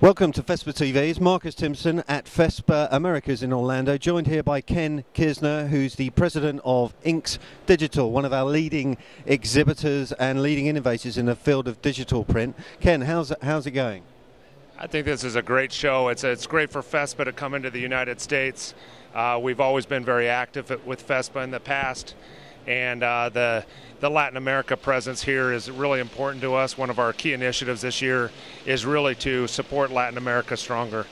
Welcome to FESPA TV. It's Marcus Timpson at FESPA Americas in Orlando, joined here by Ken Kisner, who's the president of INX Digital, one of our leading exhibitors and leading innovators in the field of digital print. Ken, how's it going? I think this is a great show. It's great for FESPA to come into the United States. We've always been very active with FESPA in the past, and the Latin America presence here is really important to us. One of our key initiatives this year is really to support Latin America stronger.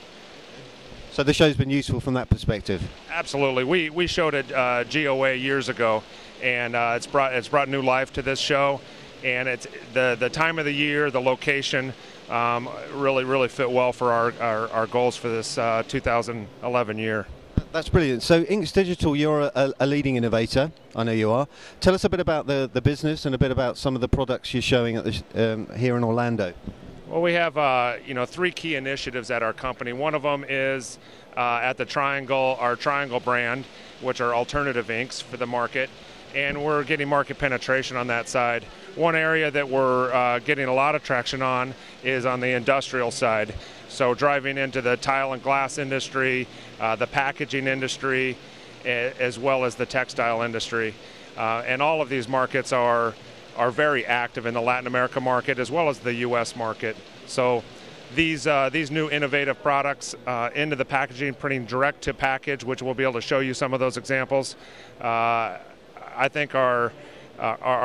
So the show's been useful from that perspective? Absolutely. We showed at GOA years ago, and it's brought new life to this show. And it's the time of the year, the location really fit well for our goals for this 2011 year. That's brilliant. So INX Digital, you're a leading innovator. I know you are. Tell us a bit about the business and a bit about some of the products you're showing at here in Orlando. Well, we have three key initiatives at our company. One of them is at the Triangle, our Triangle brand, which are alternative inks for the market, and we're getting market penetration on that side. One area that we're getting a lot of traction on is on the industrial side. So driving into the tile and glass industry, the packaging industry, as well as the textile industry. And all of these markets are very active in the Latin America market as well as the U.S. market. So these new innovative products into the packaging, printing direct to package, which we'll be able to show you some of those examples, I think are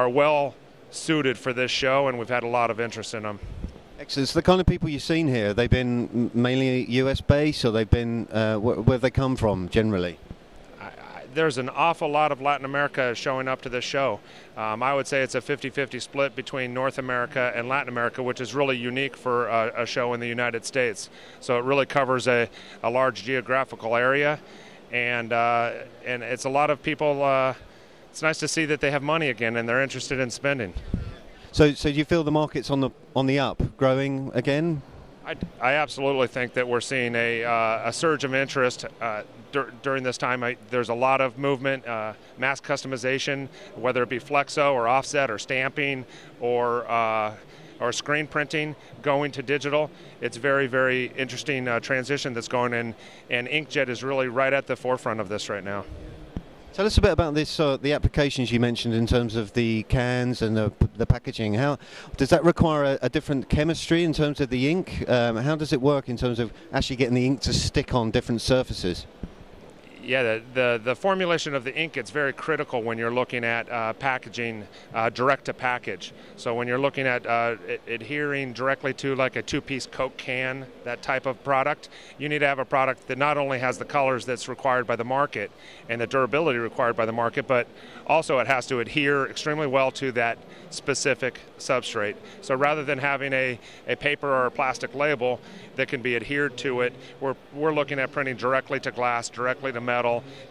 well suited for this show, and we've had a lot of interest in them. Excellent. So the kind of people you've seen here, they've been mainly US based, or they've been where have they come from generally? There's an awful lot of Latin America showing up to this show. I would say it's a 50-50 split between North America and Latin America, which is really unique for a show in the United States. So it really covers a large geographical area, and it's a lot of people. It's nice to see that they have money again and they're interested in spending. So do you feel the market's on the up, growing again? I absolutely think that we're seeing a surge of interest during this time. There's a lot of movement, mass customization, whether it be flexo or offset or stamping or screen printing, going to digital. It's very, very interesting transition that's going in, and inkjet is really right at the forefront of this right now. Tell us a bit about this, the applications you mentioned in terms of the cans and the packaging. How does that require a different chemistry in terms of the ink? How does it work in terms of actually getting the ink to stick on different surfaces? Yeah, the formulation of the ink, it's very critical when you're looking at packaging direct to package. So when you're looking at adhering directly to like a two-piece Coke can, that type of product, you need to have a product that not only has the colors that's required by the market and the durability required by the market, but also it has to adhere extremely well to that specific substrate. So rather than having a paper or a plastic label that can be adhered to it, we're looking at printing directly to glass, directly to metal,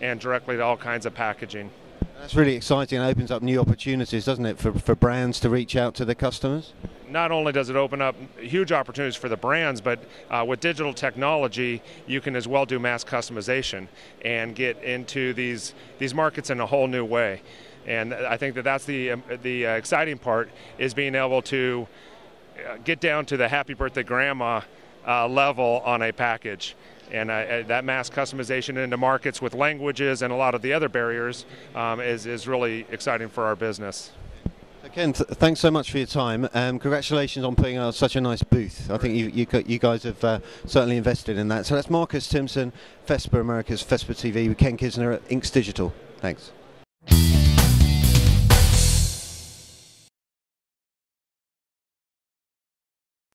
and directly to all kinds of packaging. That's really exciting. It opens up new opportunities, doesn't it, for brands to reach out to their customers? Not only does it open up huge opportunities for the brands, but with digital technology, you can as well do mass customization and get into these markets in a whole new way. And I think that's the exciting part, is being able to get down to the happy birthday grandma level on a package. And that mass customization into markets with languages and a lot of the other barriers is really exciting for our business. Ken, thanks so much for your time. Congratulations on putting out such a nice booth. I think you guys have certainly invested in that. So that's Marcus Timpson, FESPA America's FESPA TV with Ken Kisner at INX Digital. Thanks.